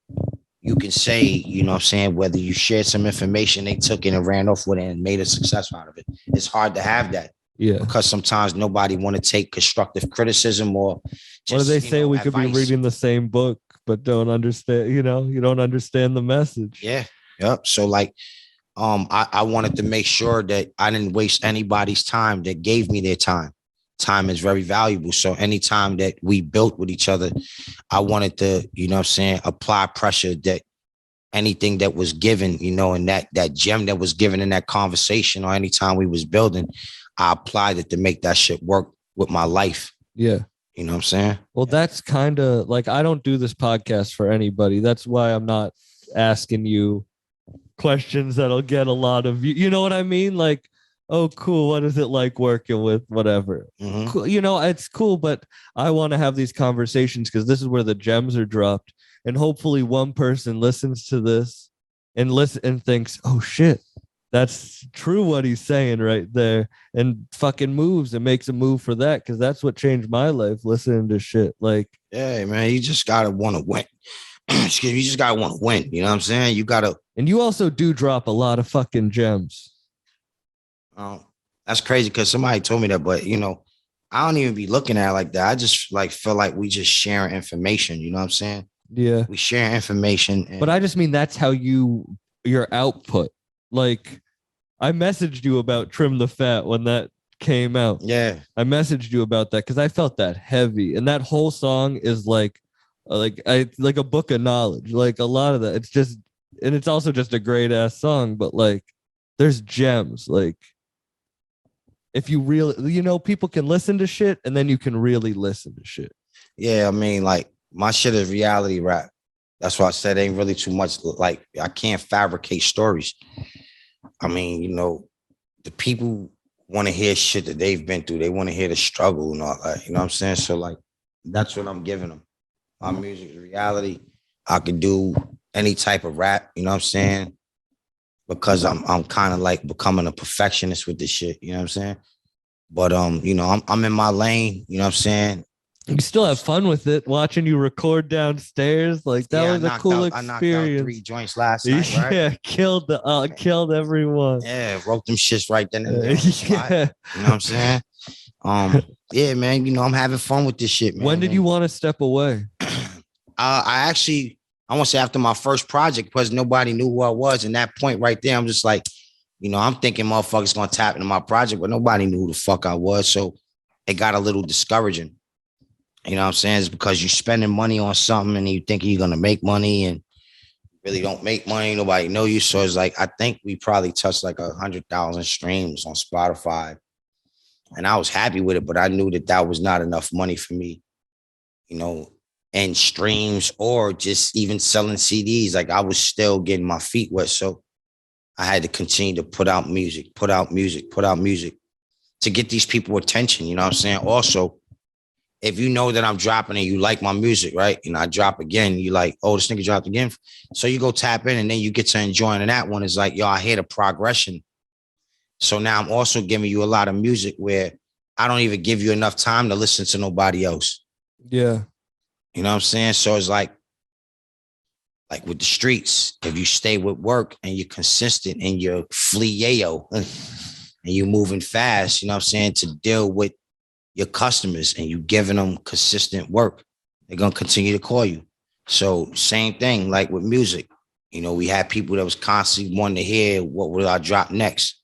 you can say, you know what I'm saying, whether you shared some information, they took it and ran off with it and made a success out of it. It's hard to have that. Yeah. Because sometimes nobody want to take constructive criticism or just, what do they say? We advice. Could be reading the same book, but don't understand, you know, you don't understand the message. Yeah. Yep. So like, I wanted to make sure that I didn't waste anybody's time that gave me their time. Time is very valuable. So anytime that we built with each other, I wanted to, you know what I'm saying, apply pressure that anything that was given, you know, and that gem that was given in that conversation or anytime we was building, I applied it to make that shit work with my life. Yeah. You know what I'm saying? Well, that's kind of like, I don't do this podcast for anybody. That's why I'm not asking you questions that'll get a lot of you know what I mean? Like, oh, cool. What is it like working with whatever? Mhm. Cool. You know, it's cool, but I want to have these conversations because this is where the gems are dropped. And hopefully one person listens to this and thinks, oh shit, that's true what he's saying right there, and fucking moves and makes a move for that, because that's what changed my life, listening to shit. Like, Yeah, man, you just gotta want to win. Excuse me, you just gotta want to win. You know what I'm saying? You gotta. and you also do drop a lot of fucking gems. That's crazy because somebody told me that, but you know, I don't even be looking at it like that. I just like feel like we just sharing information. You know what I'm saying? Yeah. We share information. And But I just mean that's how your output. Like, I messaged you about Trim the Fat when that came out. yeah, I messaged you about that because I felt that heavy. And that whole song is like a book of knowledge. Like, a lot of that. It's just, and it's also just a great ass song, but like, there's gems. Like, if you really, people can listen to shit and then you can really listen to shit. yeah. I mean, like my shit is reality rap. That's why I said it ain't really too much. Like I can't fabricate stories. I mean, you know, the people want to hear shit that they've been through. They want to hear the struggle and all that. You know what I'm saying? So like, that's what I'm giving them. My music is reality. I could do any type of rap. You know what I'm saying? Because I'm kind of like becoming a perfectionist with this shit. You know what I'm saying? But you know, I'm in my lane. You know what I'm saying? You still have fun with it, watching you record downstairs. Like, that was a cool experience. I knocked out 3 joints last night, right? Yeah, killed everyone. Yeah, wrote them shishs right then and there. Yeah. You know what I'm saying? Yeah, man. You know, I'm having fun with this shit, man. When did you want to step away? I want to say after my first project, because nobody knew who I was. And that point right there, I'm just like, you know, I'm thinking motherfuckers gonna tap into my project, but nobody knew who the fuck I was. So it got a little discouraging. You know what I'm saying? It's because you're spending money on something and you think you're gonna make money and really don't make money. Nobody know you. So it's like, I think we probably touched like 100,000 streams on Spotify. And I was happy with it, but I knew that was not enough money for me, you know, and streams or just even selling CDs. Like I was still getting my feet wet. So I had to continue to put out music to get these people attention. You know what I'm saying? Also, if you know that I'm dropping and you like my music, right? And I drop again, you like, oh, this nigga dropped again. So you go tap in and then you get to enjoying that one. It's like, yo, I hear the progression. So now I'm also giving you a lot of music where I don't even give you enough time to listen to nobody else. Yeah. You know what I'm saying? So it's like with the streets, if you stay with work and you're consistent and you're fleeo and you're moving fast, you know what I'm saying, to deal with your customers and you giving them consistent work, they're going to continue to call you. So same thing, like with music, you know, we had people that was constantly wanting to hear what will I drop next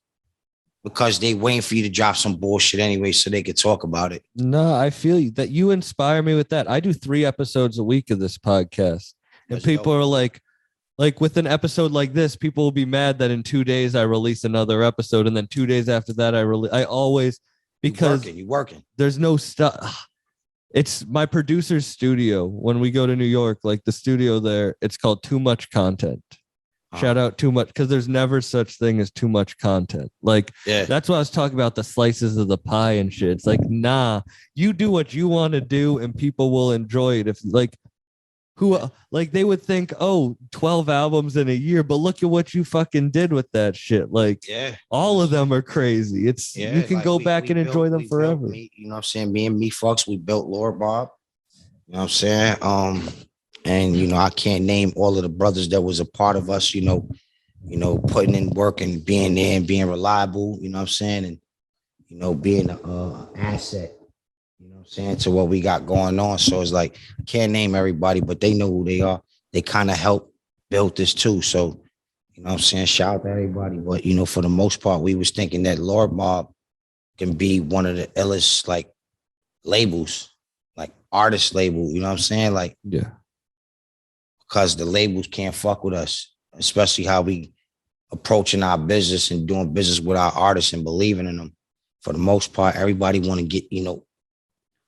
because they waiting for you to drop some bullshit anyway so they could talk about it. No, I feel you. That you inspire me with that. I do 3 episodes a week of this podcast. And That's people dope. are like with an episode like this, people will be mad that in 2 days I release another episode. And then 2 days after that, I always, because you working. There's no stuff. It's my producer's studio. When we go to New York, like the studio there, it's called Too Much Content. Shout out Too Much, because there's never such thing as too much content. Like, Yeah. That's why I was talking about the slices of the pie and shit. It's like, nah, you do what you want to do and people will enjoy it. If like, they would think, oh, 12 albums in a year, but look at what you fucking did with that shit. Like, Yeah. all of them are crazy. It's you can like go back and enjoy them forever. You know what I'm saying? Me and me folks, we built Lord Bob. You know what I'm saying? And you know, I can't name all of the brothers that was a part of us, you know, putting in work and being there and being reliable, you know what I'm saying? And you know, being an asset. You know what I'm saying, to what we got going on. So it's like, I can't name everybody, but they know who they are. They kind of helped build this too. So, you know what I'm saying, shout out to everybody. But, you know, for the most part, we was thinking that Lord Mob can be one of the illest, like, labels, like artist label, you know what I'm saying? Like, Yeah. because the labels can't fuck with us, especially how we approaching our business and doing business with our artists and believing in them. For the most part, everybody want to get, you know,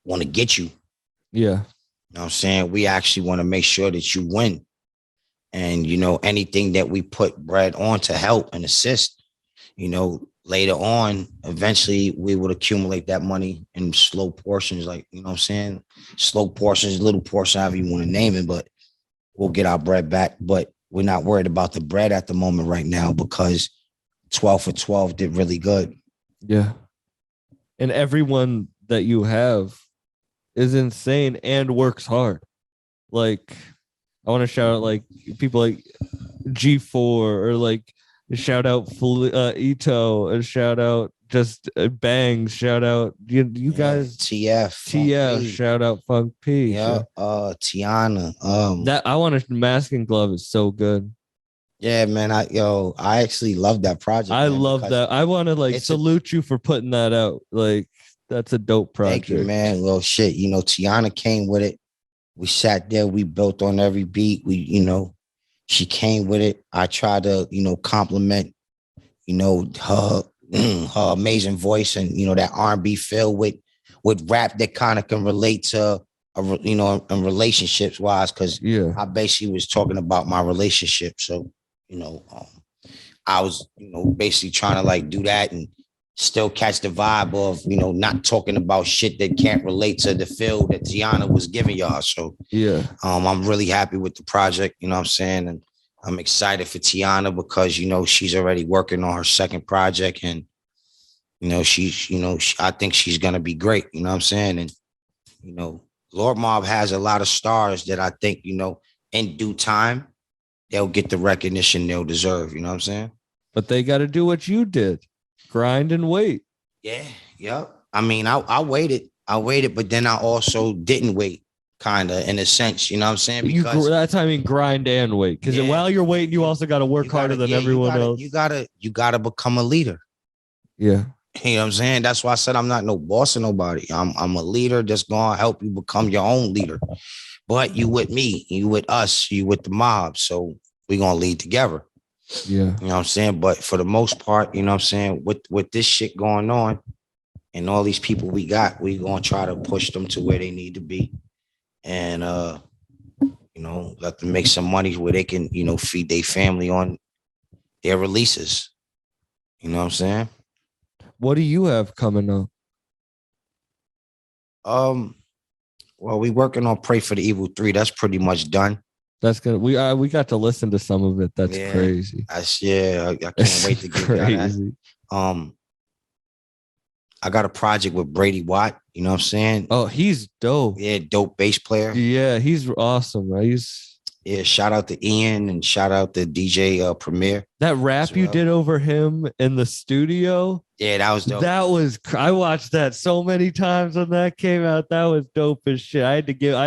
want to get you. Yeah. You know what I'm saying? We actually want to make sure that you win. And, you know, anything that we put bread on to help and assist, you know, later on, eventually we would accumulate that money in slow portions, like, you know what I'm saying? Slow portions, little portion, however you want to name it, but we'll get our bread back. But we're not worried about the bread at the moment right now because 12 for 12 did really good. Yeah. And everyone that you have is insane and works hard. Like, I want to shout out like people like G4 or like shout out Ito and shout out just Bangs, shout out you guys TF, shout out Funk P. yeah, Tiana. That I want to Mask and Glove is so good. Yeah, man. I actually love that project. I man, love that. I want to like salute you for putting that out. Like, that's a dope project. Thank you, man. Well, shit, you know, Tiana came with it. We sat there, we built on every beat. We, you know, she came with it. I tried to, you know, compliment, you know, her her amazing voice and, you know, that R&B feel with rap that kind of can relate to, you know, in relationships wise, because I basically was talking about my relationship. So, you know, I was, you know, basically trying to like do that and still catch the vibe of, you know, not talking about shit that can't relate to the feel that Tiana was giving y'all. So I'm really happy with the project, you know what I'm saying? And I'm excited for Tiana because, you know, she's already working on her second project and, you know, I think she's going to be great, you know what I'm saying? And, you know, Lord Mob has a lot of stars that I think, you know, in due time, they'll get the recognition they'll deserve, you know what I'm saying? But they got to do what you did. Grind and wait. Yeah. I mean, I waited, but then I also didn't wait, kind of, in a sense, you know what I'm saying? Because that's I mean grind and wait. Because while you're waiting, you also got to work harder than everyone else. You gotta become a leader. Yeah. You know what I'm saying? That's why I said I'm not no boss of nobody. I'm a leader that's gonna help you become your own leader. But you with me, you with us, you with the mob. So we're gonna lead together. Yeah. You know what I'm saying? But for the most part, you know what I'm saying, with this shit going on and all these people we got, we gonna try to push them to where they need to be. And you know, let them make some money where they can, you know, feed their family on their releases. You know what I'm saying? What do you have coming up? Well, we working on Pray for the Evil 3. That's pretty much done. That's good. We got to listen to some of it. That's crazy. I can't wait to get crazy. That. I got a project with Brady Watt. You know what I'm saying? Oh, he's dope. Yeah, dope bass player. Yeah, he's awesome. Right? Shout out to Ian and shout out to DJ Premier. That rap you did over him in the studio. Yeah, that was dope. I watched that so many times when that came out. That was dope as shit. I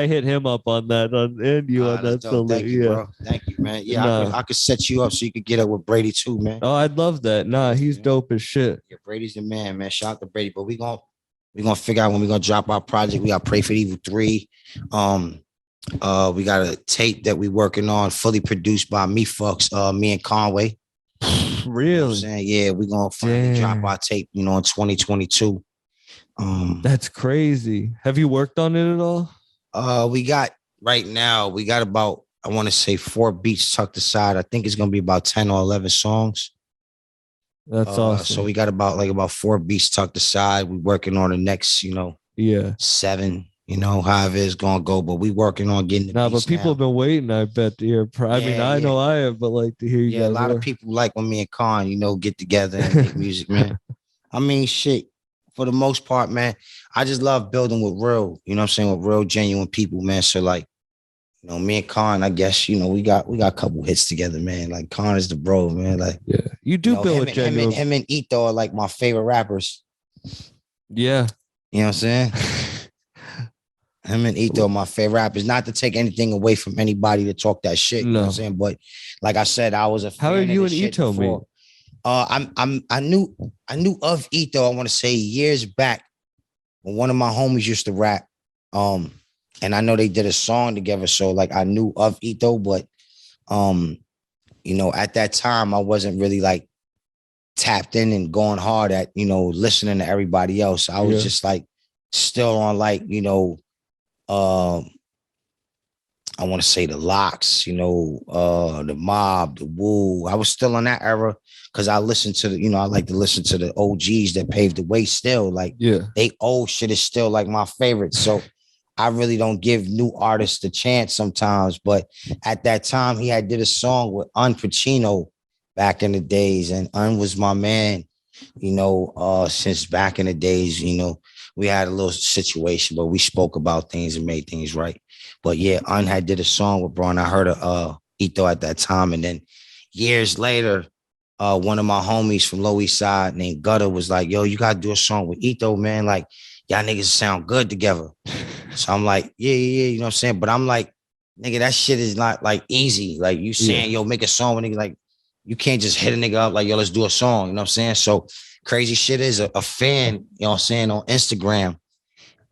hit him up on that on that. Thank you, bro. Thank you, man. Yeah, I could set you up so you could get up with Brady too, man. Oh, I'd love that. Nah, he's dope as shit. Yeah, Brady's the man. Shout out to Brady. But we're gonna figure out when we're gonna drop our project. We got Pray for the Evil 3. We got a tape that we working on, fully produced by me and Conway. Really? You know what I'm saying? Yeah, we're gonna finally drop our tape, you know, in 2022. That's crazy. Have you worked on it at all? We got about, I want to say 4 beats tucked aside. I think it's gonna be about 10 or 11 songs. That's awesome. So we got about 4 beats tucked aside. We're working on the next, you know, 7. You know, however it's gonna go, but we working on getting the beats but people have been waiting, I bet, to hear. I know I have, but like to hear you. Yeah, a lot of people like when me and Con, you know, get together and make music, man. I mean, shit, for the most part, man, I just love building with real, you know what I'm saying, with real genuine people, man. So like, you know, me and Con, I guess, you know, we got a couple hits together, man. Like Con is the bro, man. Like, you do build with genuine. Him and Ito are like my favorite rappers. Yeah. You know what I'm saying? Him and Ito are my favorite rappers. Not to take anything away from anybody to talk that shit. You know what I'm saying? But like I said, I was a fan. How are you and Ito meet? I knew of Ito, I want to say years back when one of my homies used to rap. And I know they did a song together. So like I knew of Ito, but you know, at that time I wasn't really like tapped in and going hard at, you know, listening to everybody else. I was just like still on like, you know, I want to say the Locks, the Mob, the Woo. I was still in that era because I listened to I like to listen to the OGs that paved the way still. Like, they old shit is still like my favorite. So I really don't give new artists the chance sometimes. But at that time, he had did a song with Pacino back in the days. And was my man, since back in the days, we had a little situation, but we spoke about things and made things right. But yeah, had did a song with bro, and I heard of Ito at that time. And then years later, one of my homies from Lower East Side named Gutter was like, yo, you gotta do a song with Ito, man. Like, y'all niggas sound good together. So I'm like, yeah, you know what I'm saying? But I'm like, nigga, that shit is not like easy. Like, you saying, yo, make a song with nigga, like, you can't just hit a nigga up like, yo, let's do a song. You know what I'm saying? So crazy shit is a fan, you know what I'm saying, on Instagram,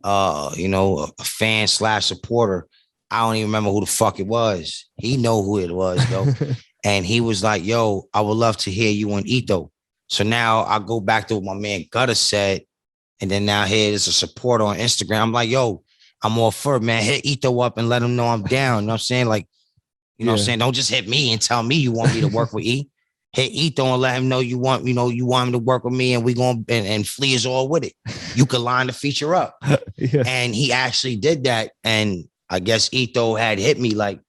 a fan / supporter. I don't even remember who the fuck it was. He know who it was though. And he was like, yo, I would love to hear you and Ito. So now I go back to what my man Gutter said. And then now here is a supporter on Instagram. I'm like, yo, I'm all for it, man. Hit Ito up and let him know I'm down. You know what I'm saying? Like, you know what I'm saying? Don't just hit me and tell me you want me to work with E. Hit Ito and let him know you want him to work with me, and we going and Flea is all with it. You could line the feature up. And he actually did that. And I guess Ito had hit me like,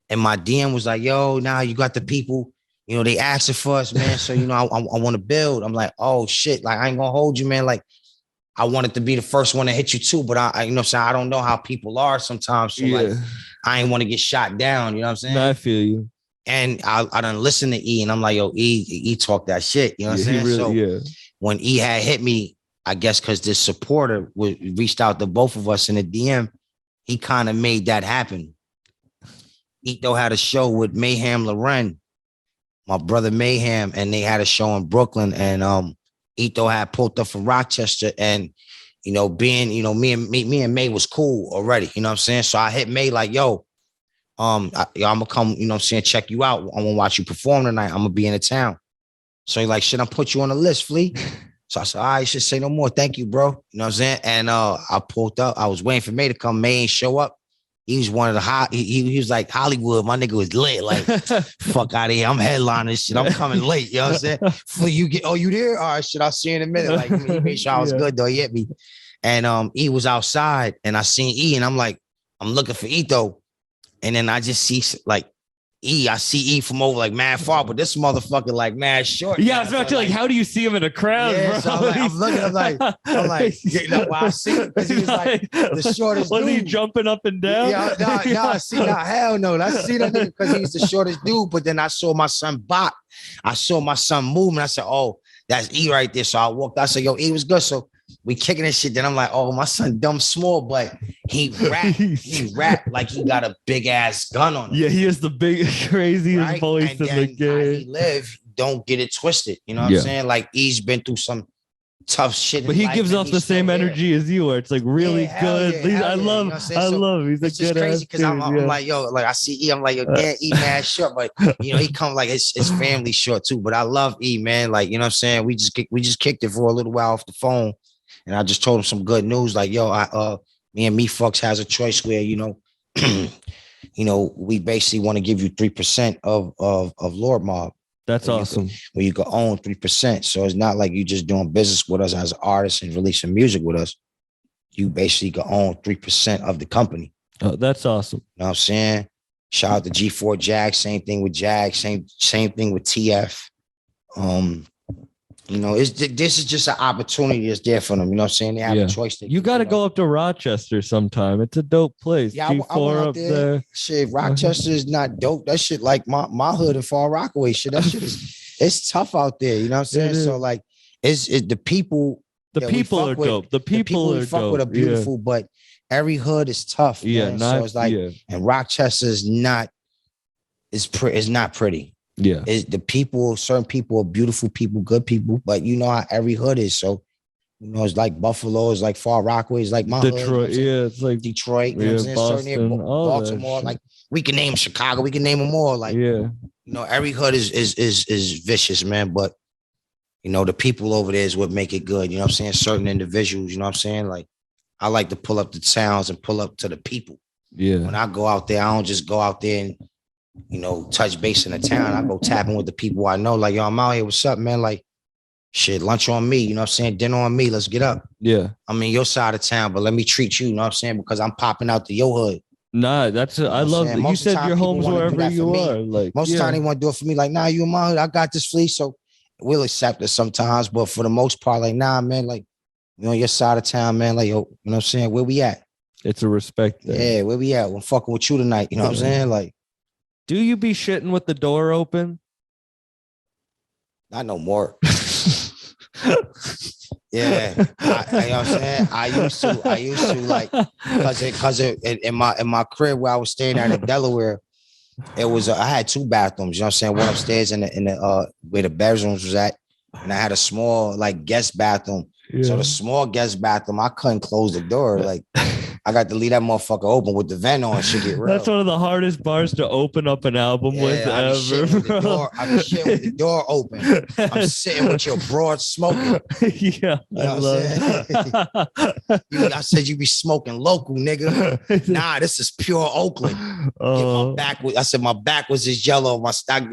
and my DM was like, yo, now you got the people, they asking for us, man. So, I want to build. I'm like, oh shit. Like, I ain't gonna hold you, man. Like, I wanted to be the first one to hit you too, but I you know what I'm saying, I don't know how people are sometimes. So like, I ain't want to get shot down. You know what I'm saying? No, I feel you. And I done listen to E, and I'm like, yo, E talk that shit. You know what I'm saying? Really, so when E had hit me, I guess because this supporter reached out to both of us in the DM, he kind of made that happen. Ito had a show with Mayhem Loren, my brother Mayhem, and they had a show in Brooklyn, and Ito had pulled up from Rochester, and being me and May was cool already. You know what I'm saying? So I hit May like, yo, I'm gonna come, you know what I'm saying, check you out. I'm gonna watch you perform tonight. I'm gonna be in the town. So he like, shit, I put you on the list, Flea. So I said, all right, should say no more. Thank you, bro. You know what I'm saying? And I pulled up. I was waiting for May to come. May ain't show up. He was one of the hot. He was like Hollywood. My nigga was lit. Like, fuck out of here. I'm headlining shit. I'm coming late. You know what I'm saying? Flea, you there? All right, shit. I'll see you in a minute. Like, he made sure I was good though. He hit me. And E was outside, and I seen E, and I'm like, I'm looking for Ito. And then I just see like E. I see E from over like mad far, but this motherfucker like mad short. Yeah, I was about to like, how do you see him in a crowd, bro? So I'm looking, I'm like, I see him because he was like the shortest was dude. He jumping up and down? Yeah, hell no. I see that nigga because he's the shortest dude. But then I saw my son bop. I saw my son move, and I said, oh, that's E right there. So I walked out. I said, yo, E was good. So we kicking this shit. Then I'm like, oh, my son dumb small, but he rap like he got a big ass gun on him. Yeah, he is the big craziest voice and in the game. He live, don't get it twisted. You know what I'm saying? Like, he's been through some tough shit. But he gives off the same energy as you, where it's like really good. I love. He's a good crazy because I'm like, yo, like I see E, I'm like, yo, damn, E mad short, but he come like his family short too. But I love E, man. Like, you know what I'm saying? We just kicked it for a little while off the phone. And I just told him some good news, like, yo, me and Me Fucks has a choice where, we basically want to give you 3% of Lord Mob. That's awesome. Where you can own 3%. So it's not like you just doing business with us as an artist and releasing music with us. You basically can own 3% of the company. Oh, that's awesome. You know what I'm saying? Shout out to G4 Jag, same thing with Jag, same thing with TF. This is just an opportunity that's there for them. You know what I'm saying? They have a choice. You got to go up to Rochester sometime. It's a dope place. Yeah, I went up there. Shit, Rochester is not dope. That shit like my hood in Far Rockaway. Shit, that shit it's tough out there. You know what I'm saying? So like, it's the people. The people are dope. The people are fuck with are beautiful, but every hood is tough. Yeah, so it's like, and Rochester is not. It's not pretty. Yeah, is the people, certain people are beautiful people, good people, but you know how every hood is. So, it's like Buffalo, it's like Far Rockaway, it's like my Detroit, hood, it's like Detroit, you know what I'm saying? Boston, Baltimore, like we can name Chicago, we can name them all. Like, every hood is vicious, man. But the people over there is what make it good. You know what I'm saying? Certain individuals, you know what I'm saying? Like, I like to pull up the towns and pull up to the people. Yeah. When I go out there, I don't just go out there and, you know, touch base in the town. I go tapping with the people I know. Like, yo, I'm out here. What's up, man? Like, shit, lunch on me. You know what I'm saying? Dinner on me. Let's get up. Yeah. I'm in your side of town, but let me treat you. You know what I'm saying? Because I'm popping out to your hood. Nah, that's I love that. You said your home's wherever you are. Like most of the time they want to do it for me. Like, nah, you in my hood. I got this fleece. So we'll accept it sometimes. But for the most part, like, nah, man, like, you know, your side of town, man. Like, yo, you know what I'm saying? Where we at? It's a respect thing. Yeah, where we at? I'm fucking with you tonight. You know what I'm saying? Like, do you be shitting with the door open? not no more. Yeah, you know what I'm saying? I used to like, because in my crib where I was staying at in Delaware, it was I had 2 bathrooms. You know what I'm saying? One upstairs in the where the bedrooms was at, and I had a small like guest bathroom. Yeah. So the small guest bathroom, I couldn't close the door. Like, I got to leave that motherfucker open with the vent on. Shit get real. That's one of the hardest bars to open up an album with ever. I'm shitting with the door open. I'm sitting with your broad smoking. Yeah, you know what I'm saying? I said you be smoking local, nigga. Nah, this is pure Oakland. My back was just yellow. My stack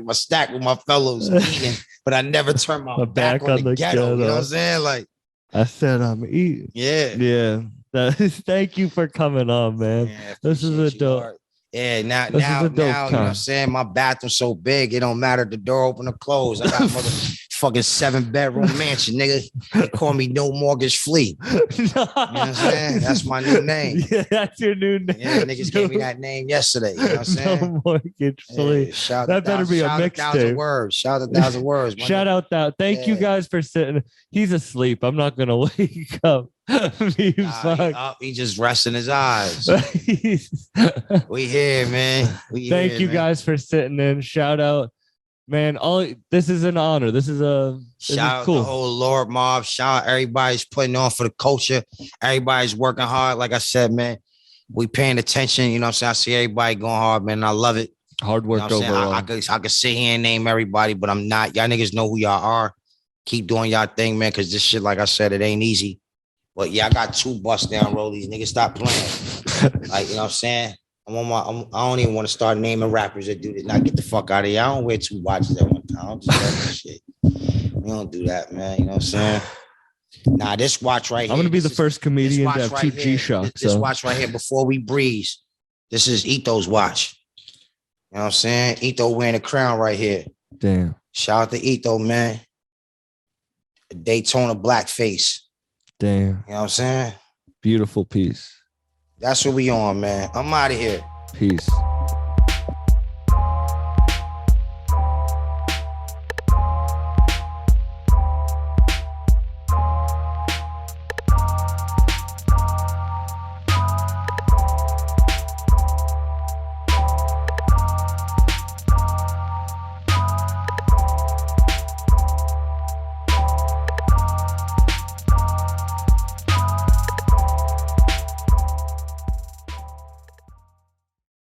with my fellows eating, but I never turned my back on the ghetto. You know what I'm saying? Like, I said I'm eating. Yeah. Yeah. Thank you for coming on, man. Yeah, this is a dope. Yeah, now, you know what I'm saying? My bathroom's so big, it don't matter if the door open or close. I got motherfucking 7-bedroom mansion, nigga. They call me No Mortgage Flea. You know what I'm saying? That's my new name. Yeah, that's your new name. Yeah, niggas gave me that name yesterday. You know what I'm saying? No Mortgage Flea. Yeah, that better be a mixtape. Shout out 1,000 words. Shout out 1,000 words. Shout out that. Thank you guys for sitting. He's asleep. I'm not gonna wake up. He just resting his eyes. We here, man. Thank you guys for sitting in. Shout out, man. This is an honor. This is shout out cool. the whole Lord Mob. Shout out everybody's putting on for the culture. Everybody's working hard. Like I said, man, we paying attention. You know what I'm saying? I see everybody going hard, man. I love it. Hard work overall. I could sit here and name everybody, but I'm not. Y'all niggas know who y'all are. Keep doing y'all thing, man, because this shit, like I said, it ain't easy. But yeah, I got 2 bust down rollies. Niggas, stop playing. Like, you know what I'm saying? I don't even want to start naming rappers that do this. Now get the fuck out of here. I don't wear 2 watches at one time. I'm just that shit. We don't do that, man. You know what I'm saying? Nah, this watch right here. I'm gonna be the first comedian to have 2 G-Shocks. This watch right here, before we breeze. This is Ito's watch. You know what I'm saying? Ito wearing a crown right here. Damn. Shout out to Ito, man. Daytona blackface. Damn. You know what I'm saying? Beautiful piece. That's what we on, man. I'm out of here. Peace.